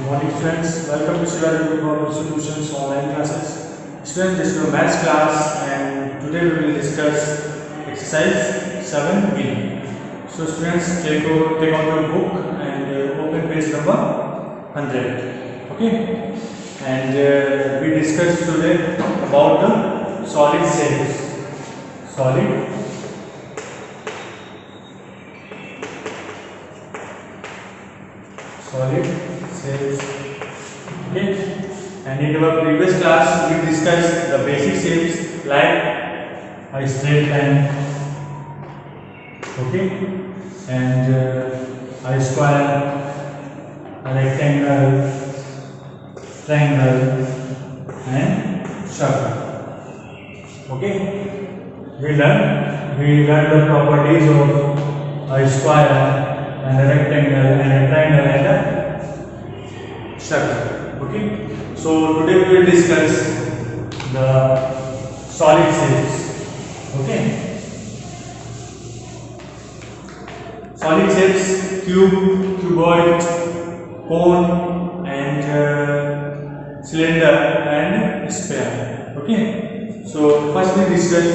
Morning students, welcome to Siddharth Government Solutions online classes. Students, this is your maths class and today we will discuss exercise 7b. So students, take out your book and open page number 100. Okay, and we discussed today about the solid shapes. Solid shapes. Okay, and in our previous class we discussed the basic shapes like a straight line, okay, and a square, a rectangle, triangle and circle. Okay, we learned the properties of a square and a rectangle and a triangle and a circle. Okay, so today we will discuss the solid shapes. Okay, solid shapes: cube, cuboid, cone and cylinder and sphere. Okay, so first we discuss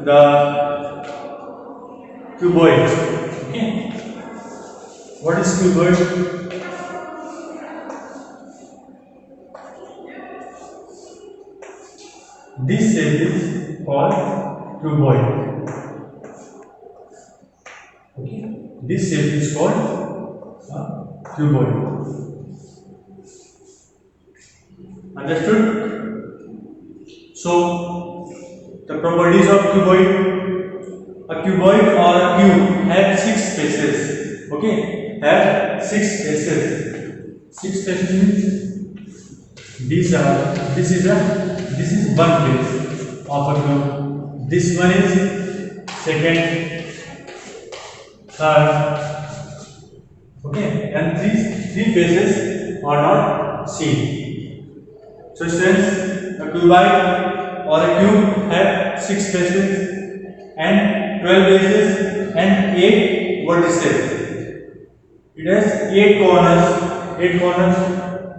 the cuboid. Okay, what is cuboid? This shape is called cuboid. Okay, this shape is called cuboid. Understood? So, the properties of cuboid: a cuboid or a cube have 6 faces. Okay, have 6 faces. 6 faces means this is one face of a cube. This one is second, third. Okay, and these 3 faces are not seen. So students, a cuboid or a cube have 6 faces and 12 bases and 8 vertices. It has 8 corners. 8 corners.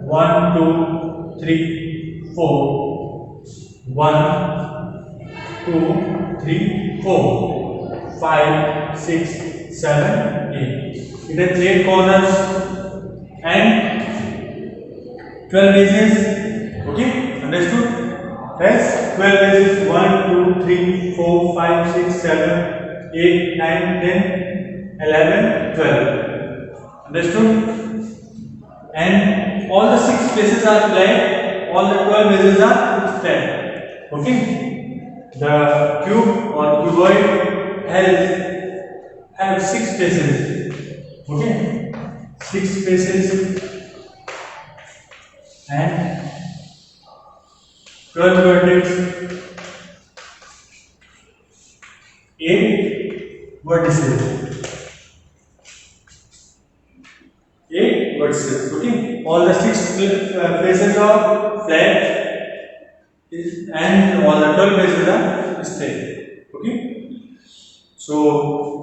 1, 2, 3, 4. 1, 2, 3, 4. 5, 6, 7, 8. It has 8 corners and 12 bases. Okay, understood? Has 12 bases. 1, 2, 3, 4, 5, 6, 7, 8, 9, 10, 11, 12. Understood? And all the 6 faces are flat, all the 12 bases are flat. Okay, the cube or cuboid have 6 faces. Okay, 6 faces and 12 vertices, 8 vertices. 8 vertices. Okay, all the 6 faces are flat and all the 12 faces are straight. Okay, so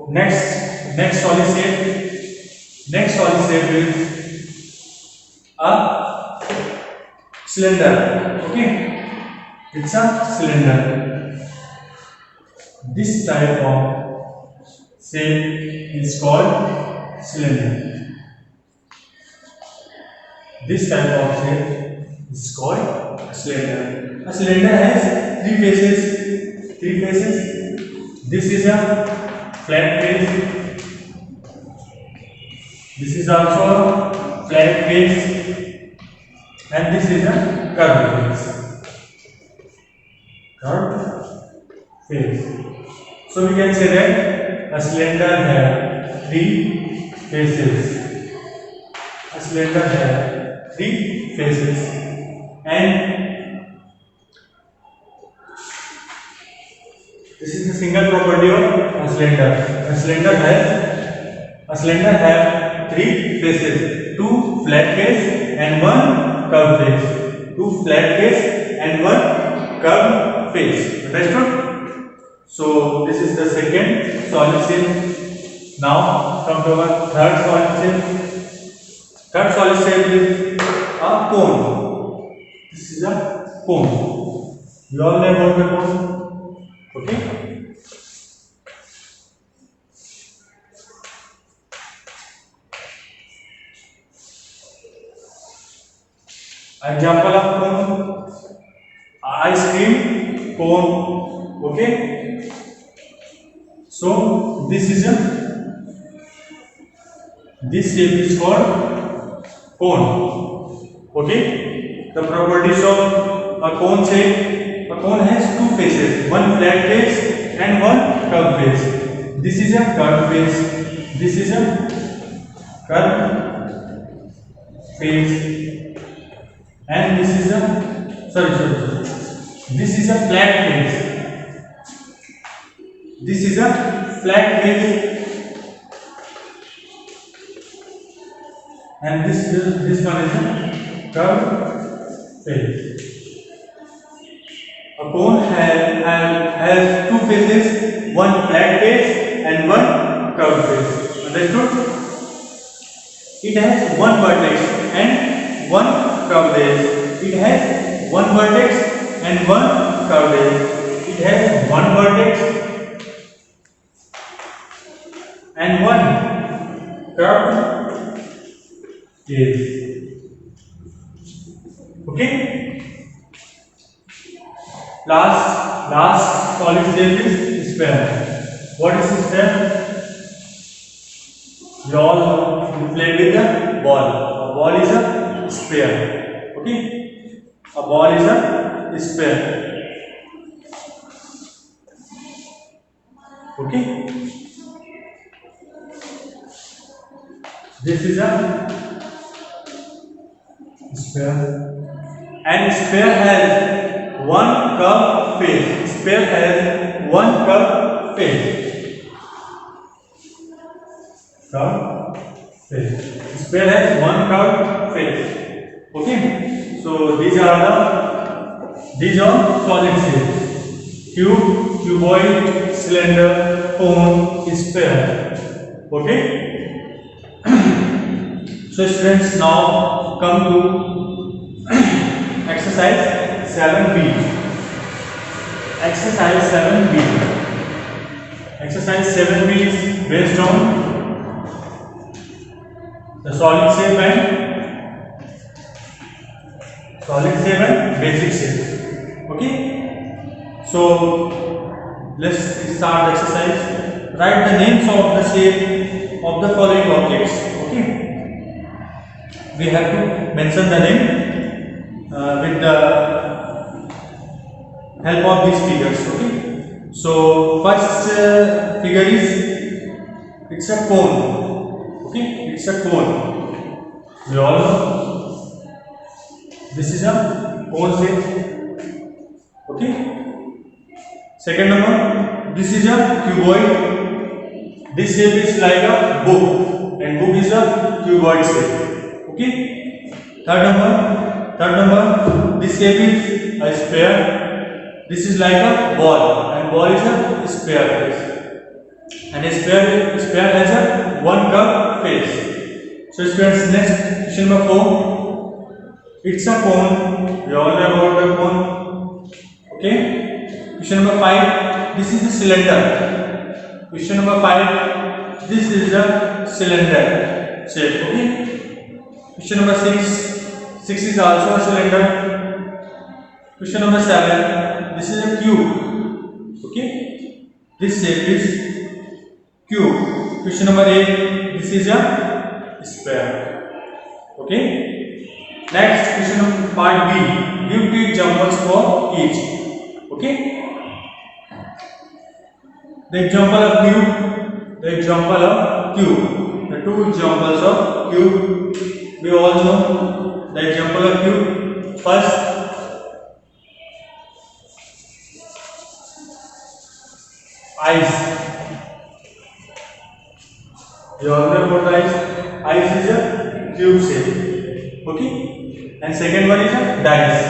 next solid shape is a cylinder. Okay, it's a cylinder. This type of shape is called cylinder. This type of shape is called a cylinder. A cylinder has 3 faces. 3 faces. This is a flat face. This is also a flat face. And this is a curved face. Curved face. So we can say that a cylinder has 3 faces. A cylinder has 3 faces. And this is the single property of a cylinder. A cylinder has 3 faces. 2 flat face and 1 curved face. 2 flat face and 1 curved face. Understood? So this is the second solid shape. Now come to our third solid shape. Third solid shape is a cone. This is a cone. You all know about the cone. Okay. Example of cone: ice cream cone. Okay. So this shape is called cone. Okay. The properties of a cone shape: a cone has two faces, one flat face and one curved face. This is a curved face. This is a curved face, and this is a sorry. This is a flat face. This is a flat face, and this one is a curved face. A cone has two faces, one flat face and one curved face. Understood? It has one vertex and one curved edge. It has one vertex and one curved edge. It has one vertex and one curved edge. Okay. Last solid shape is sphere. What is sphere? You all know, you play with the ball. A ball is a sphere. Okay. A ball is a sphere. Okay. This is a sphere, and sphere has one curved face. Sphere has one curved face. Curved face. Sphere has one curved face. Okay. So these are solid shapes: cube, cuboid, cylinder, cone, sphere. Okay. So students, now come to exercise 7b. Exercise 7b. Exercise 7b is based on the solid shape and basic shape. Okay. So let's start the exercise. Write the names of the shape of the following objects. Okay. We have to mention the name with the help of these figures. Okay. So first figure is, it's a cone. Okay. It's a cone. We all know this is a cone shape. Okay. Second number, this is a cuboid. This shape is like a book, and book is a cuboid shape. Okay. Third number, this shape is a sphere. This is like a ball, and ball is a sphere face, and a sphere has a one curved face. So students, next question number 4. It's a cone. We all know about the cone. Okay. Question number 5. This is the cylinder. Question number 5. This is the cylinder shape. Okay. Question number 6. 6 is also a cylinder. Question number 7. This is a cube. Okay. This shape is cube. Question number 8. This is a sphere. Okay. Next question number part B. Give 2 examples for each. Okay. The example of cube. The 2 examples of cube. We all know the example of cube. First, ice. You all know about ice. Ice is a cube shape. Okay. And second one is a dice.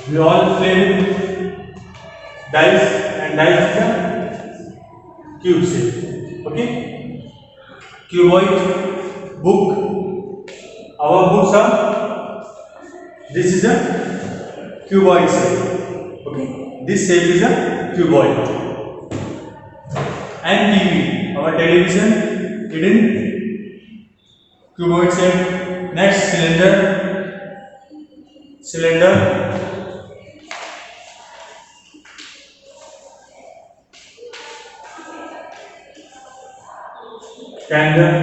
We all play with dice, and dice is a cube shape. Okay. Cuboid, book. Our books are This is a cuboid shape. Okay, this shape is a cuboid. And TV, our television, it in cuboid shape. Next, cylinder, candle,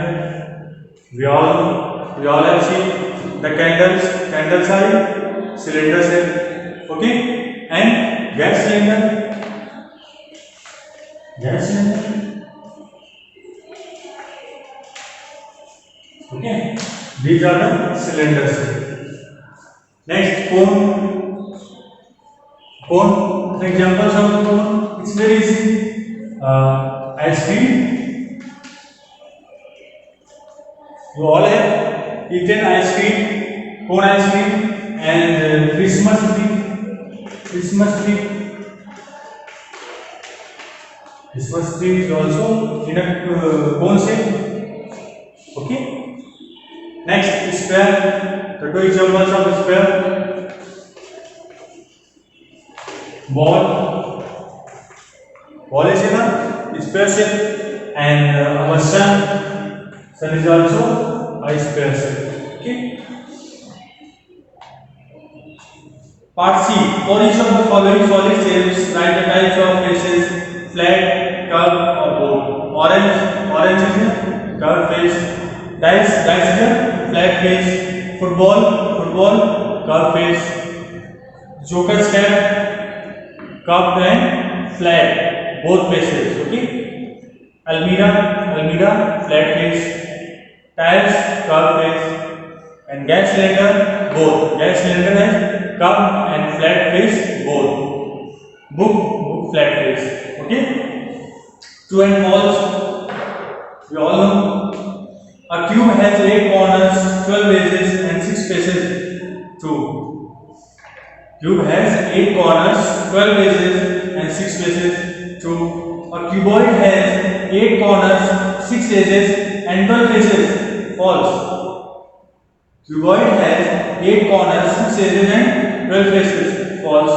we all have seen the candles are in cylinder shape. Okay, and gas cylinder, okay, these are the cylinders. Next, cone, examples of cone, it's very easy. Ice cream, you all have eaten ice cream, cone ice cream, and Christmas tree, is also in a cone shape. Okay. Next, sphere. The two examples of sphere: ball is in a sphere shape, and our sun is also a sphere shape. Okay. Part C. For each of the following solid shapes, write the types of faces: flat, curved, or bold. Orange is a curved face. Dice is a flat face. Football, curved face. Joker's cap, curved and flat, both faces. Okay. Almira, flat face. Tiles, curved face. And gas cylinder, both. Gas cylinder has curved and flat face, both. Book, flat face. Okay. True and false. We all know a cube has 8 corners, 12 bases, and 6 faces. True. Cube has 8 corners, 12 bases, and 6 faces. True. A cuboid has 8 corners, 6 edges, and 12 faces. False. Cuboid has 8 corners, 6 edges, and 12 faces. False.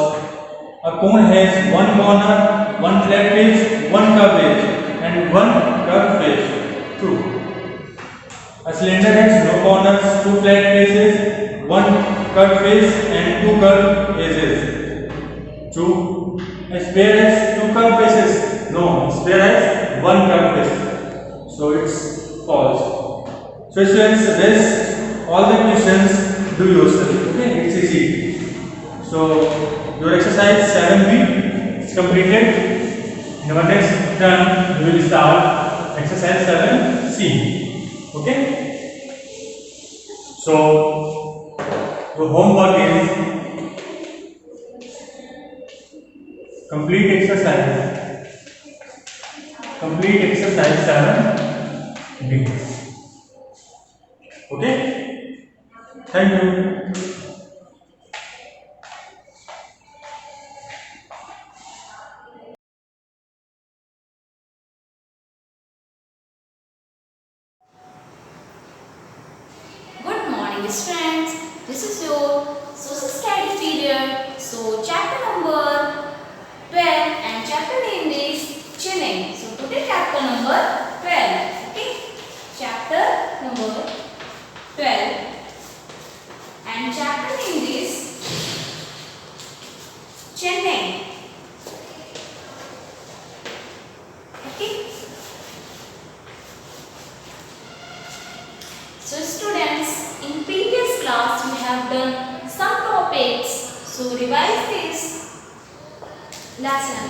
A cone has 1 corner, 1 flat face, 1 curved edge, and 1 curved face. True. A cylinder has no corners, 2 flat faces, 1 curved face, and 2 curved edges. True. A sphere has 2 curved faces. No, a sphere has 1 curved face. So it's false. So students, rest all the questions do yourself. Okay, it's easy. So your exercise 7B is completed. In our next turn, we will start exercise 7C. Okay. So your homework is complete exercise 7B. Okay. Thank you. Good morning, friends. This is your social studies period. So chapter number 12 and chapter name is chilling. So today chapter number 12. Okay, chapter number 12 and chapter name is chilling. Okay. So students, in previous class we have done some topics. So revise this lesson.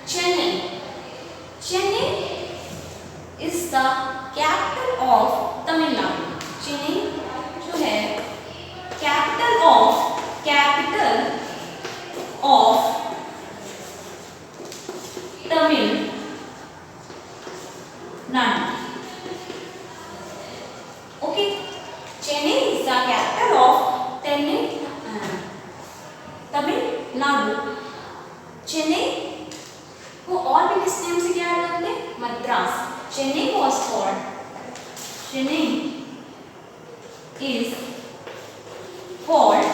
Chennai. Chennai is the capital of Tamil Nadu. Chennai जो है capital of Tamil Nadu. Okay, Chennai is the capital of Tamil Nadu. Chennai को और भी किस name से क्या जानते हैं? Madras. Chennai was called. Chennai is called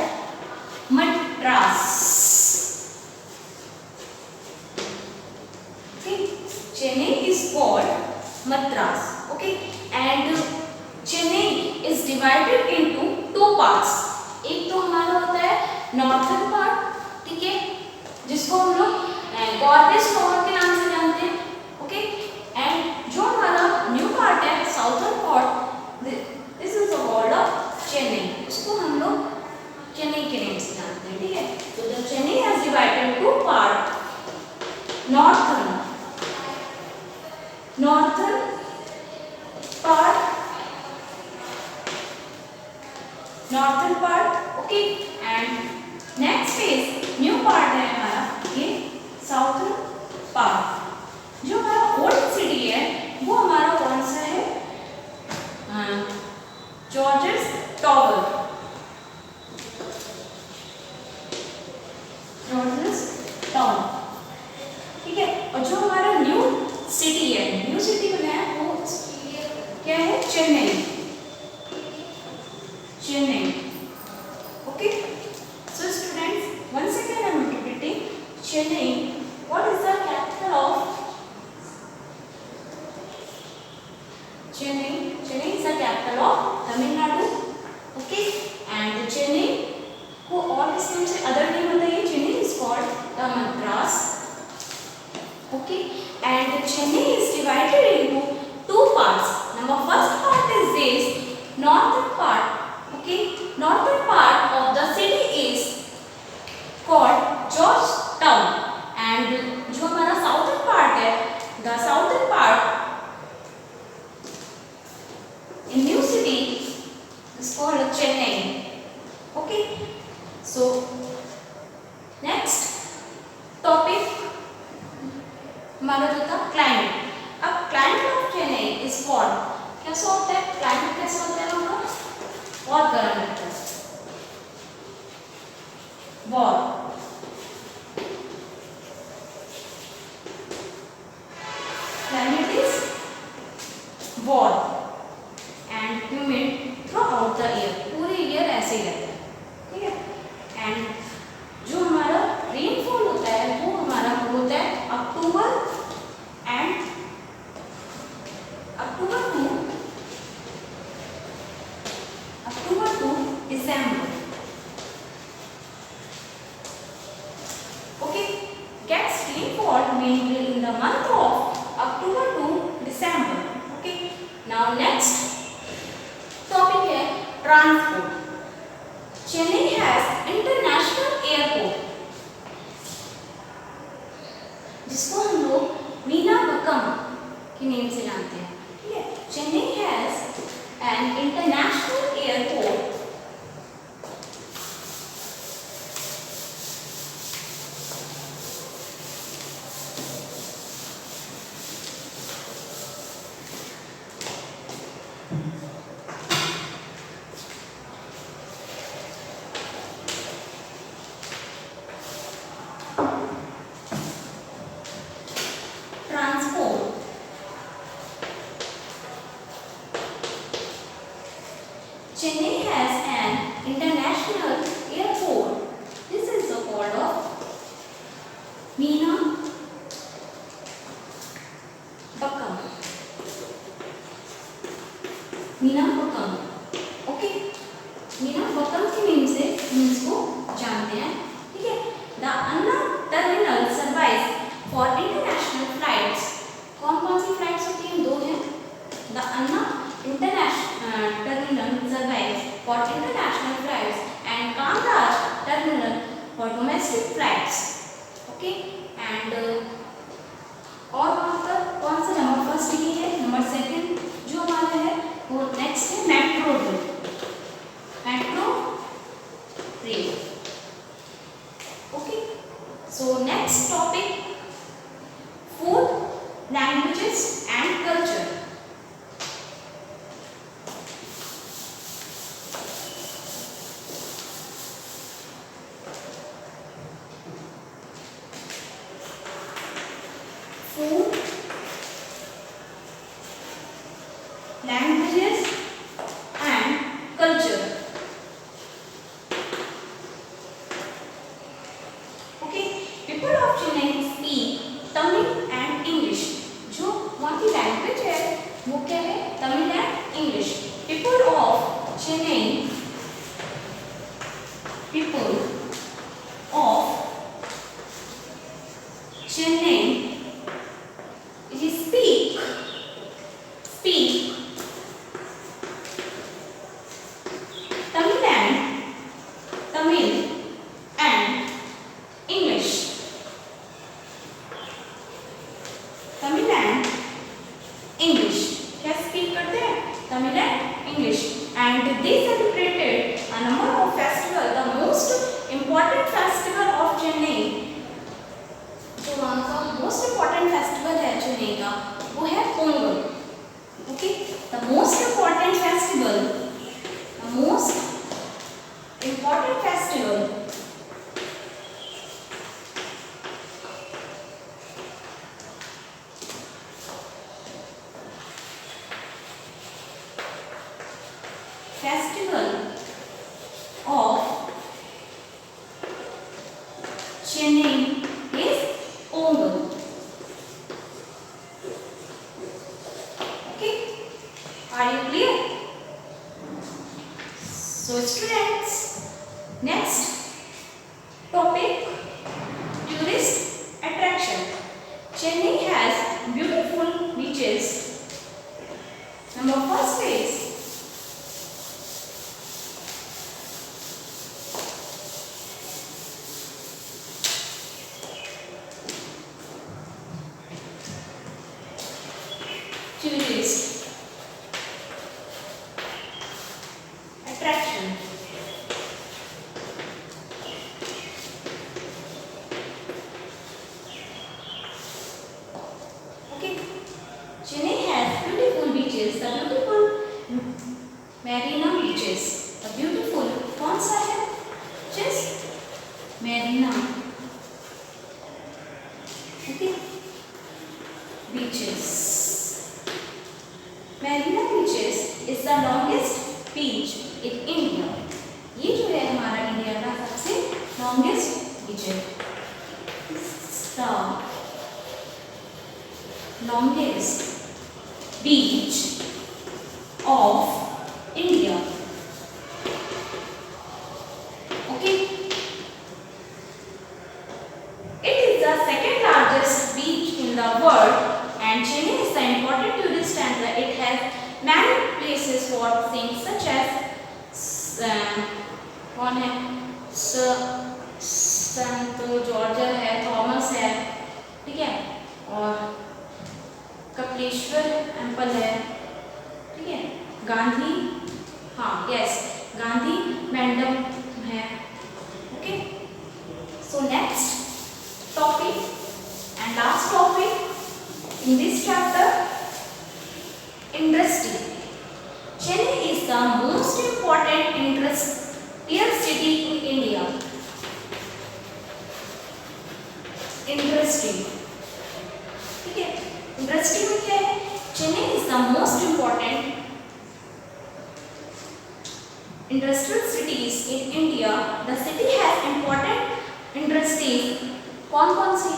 Chennai is called Madras. Okay, and Chennai is divided into two parts. एक तो हमारा होता है नॉर्थन पार्ट, ठीक है, जिसको हम लोग गॉर्डेस शहर के नाम से जानते हैं. ओके, एंड जो हमारा न्यू पार्ट है southern part, this is the world of Chennai, उसको हम लोग चेन्नई के नाम से जानते हैं. ठीक है, तो the Chennai has divided to part, northern part, okay, and next is new part है हमारा ये साउथर्न पार्ट. जो हमारा ओल्ड सिटी है वो हमारा कौन सा है, जॉर्जेस टावर, ठीक है. और जो हमारा न्यू सिटी है, न्यू सिटी बना है वो क्या है, Chennai. Okay, so students, once again I am repeating, Chennai, what is the capital of Chennai? Chennai is the capital of Tamil Nadu. Okay, and Chennai को और किस नाम से अदर नेम बताइए. Chennai is called the Madras. Okay, and Chennai is divided into two parts. Number first part is this northern part. Okay, northern part of the city is called Georgetown, and जो हमारा southern part है, the southern part in new city is called Chennai. Okay, so next topic हमारा जो था climate. अब climate of Chennai is called, कैसा होता है climate, कैसा होता है हमारा, बहुत गर्म रहता है, warm. Climate is warm and humid throughout the year. पूरे ईयर ऐसे ही रहता है. ठीक है, एंड जो हमारा रेनफॉल होता है वो हमारा होता है October to December. Okay, gets rainfall mainly in the month of October to December. Okay, now next topic है transport. Chennai has international airport, जिसको हम लोग मीनाबक्कम के नेम से जानते हैं. ठीक है, Chennai has an international airport transport. Chennai has an international airport. This is the called of Minabakkam. Okay, Meenambakkam के नेम से हम इसको जानते हैं. ठीक है, the Anna terminal survive for international flights. कौन कौन सी फ्लाइट्स होती हैं, दो हैं. The Anna international terminal survive for international flights and Kamaraj terminal for domestic flights. Okay, and और वहाँ पर कौन सा नंबर फर्स्ट ये है, नंबर सेकंड जो हमारा है वो नेक्स्ट है metro rail. Okay, so next topic food, languages and culture. Food, languages and culture. Okay, people of Chennai speak Tamil and English. जो Chennai people of Chennai speak Tamil and English. Tamil and English क्या speak करते हैं? Tamil and English. And they celebrated a number of festivals. The most important festival of Chennai, जो वहाँ का most important festival है चेन्नई का, वो है Pongal. Okay, the most important festival of Chennai is Pongal. Okay, are you clear? So students, next topic, tourist attraction. Chennai has beautiful beaches. Number first is tourist attraction. Okay, Chennai has beautiful beaches. The beautiful Marina beaches. The beautiful कौन सा है? Just Marina. Okay, beaches. Marina beaches is the longest beach in India. ये जो है हमारा India का सबसे longest beach है. The longest beach of India. Okay. It is the second largest beach in the world. And Chennai is the important tourist center. It has many places for things such as कौन है? संत George है, Thomas है, ठीक है, और Kapileshwar temple है, ठीक है, गांधी, हाँ यस, गांधी मैंडम है. Okay, so next topic and last topic in this chapter, industry. Chennai is the most important industrial city in India. Industry, ठीक है, industry में क्या है? Chennai is the most important industrial cities in India. The city has important industries. कौन कौन सी?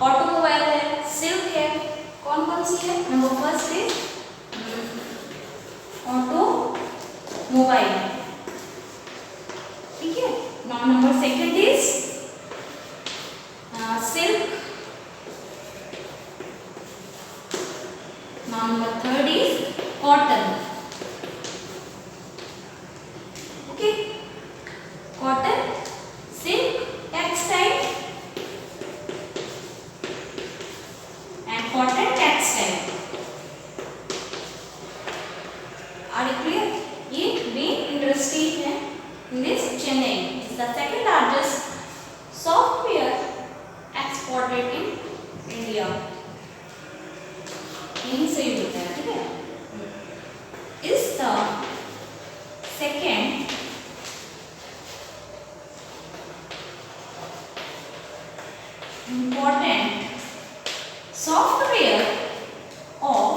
Automobile है, silk है, कौन सी है? नंबर फर्स्ट इज ऑटोमोबाइल, ठीक है. Now number second is silk. Now number third is cotton. Okay, cotton, silk, textile and cotton textile. Are you clear? ये main industry है in this Chennai. It is the second largest software exported in India. यही सही होता है, ठीक है. Is the second important software of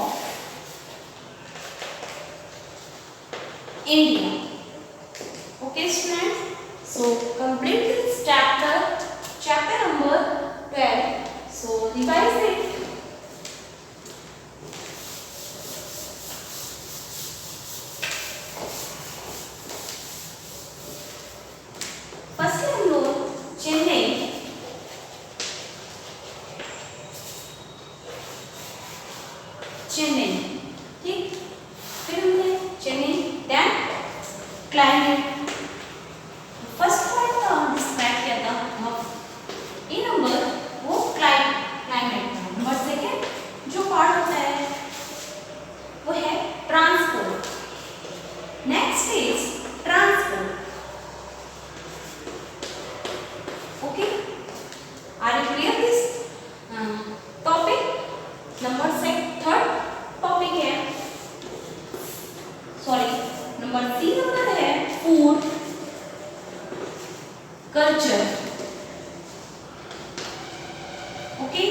India. Okay students, so complete this chapter number 12. So revise it. Chennai, ठीक। फिर हमने Chennai, then climate. First point describe किया था ए नंबर, वो क्लाइमेट था। नंबर सेकेंड जो पार्ट होता है वो है transport. Next is transport. Okay, are you clear this topic? Number third topic है, सॉरी नंबर सी नंबर है food culture. Okay,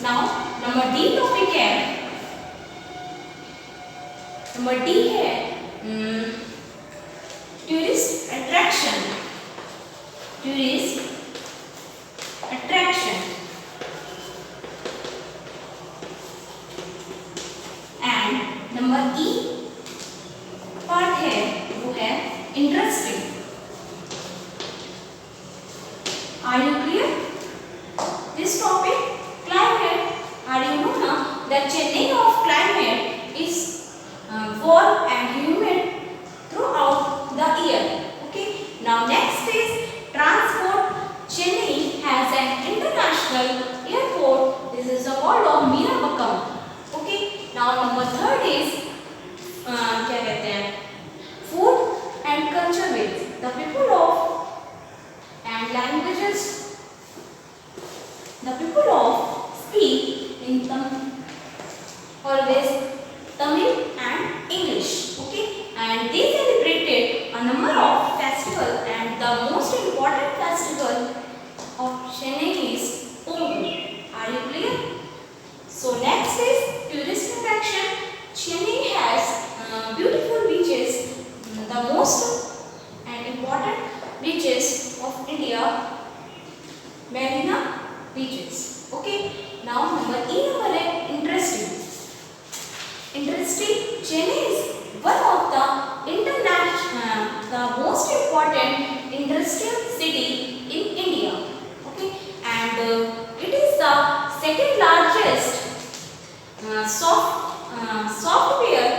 now number D topic है, नंबर डी है tourist attraction, tourist attraction. And number E part है वो है interesting. Are you clear this topic? Climate, are you know ना that Chennai of climate is warm and humid throughout the year. Okay, now next is transport. Chennai has an international airport. This is the called of Meerappakkam. Okay, now number third is क्या कहते हैं, food and culture with the people of and languages, the people of speak in always Tamil and English. Okay, and they celebrated a number of festivals, and the most important festival of Chennai is Pongal. Are you clear? So next is tourist attraction. Chennai has beautiful beaches, the most and important beaches of India, Marina beaches. Okay, now number E number है interesting. Interesting, Chennai is one of the the most important industrial city in India. Okay, and it is the second largest software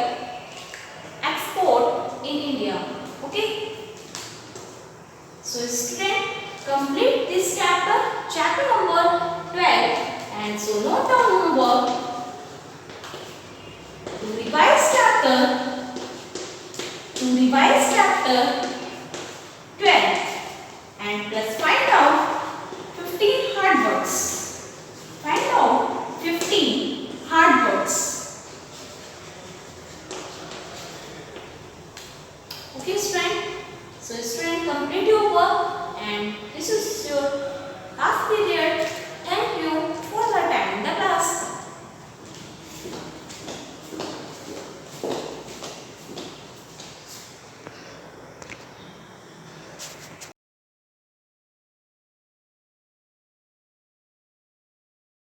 export in India. Okay, so student, complete this chapter number 12, and so note down homework. To revise chapter 12 and plus